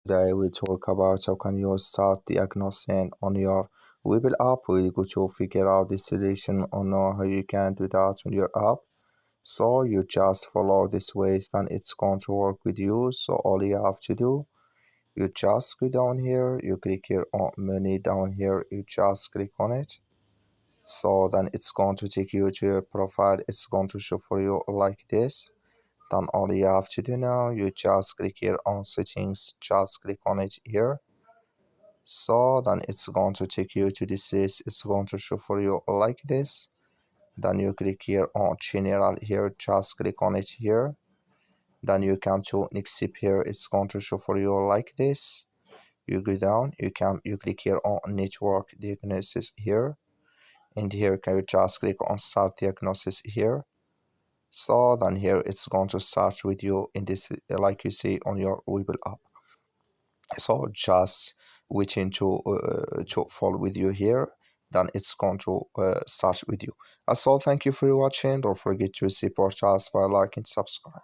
Today we talk about how can you start diagnosing on your Webull app. We go to figure out the solution on how you can do that on your app. So you just follow this ways, then it's going to work with you. So all you have to do, you just go down here, you click here on menu down here, you just click on it. So then it's going to take you to your profile. It's going to show for you like this. Then all you have to do now, you just click here on settings, just click on it here. So then it's going to take you to this list. It's going to show for you like this. Then you click here on general here, just click on it here. Then you come to next step here. It's going to show for you like this. You go down, you click here on network diagnosis here, and here can you just click on start diagnosis here. So then here it's going to start with you in this like you see on your Webull app. So just waiting to fall with you here, then it's going to start with you. So thank you for watching. Don't forget to support us by liking, subscribe.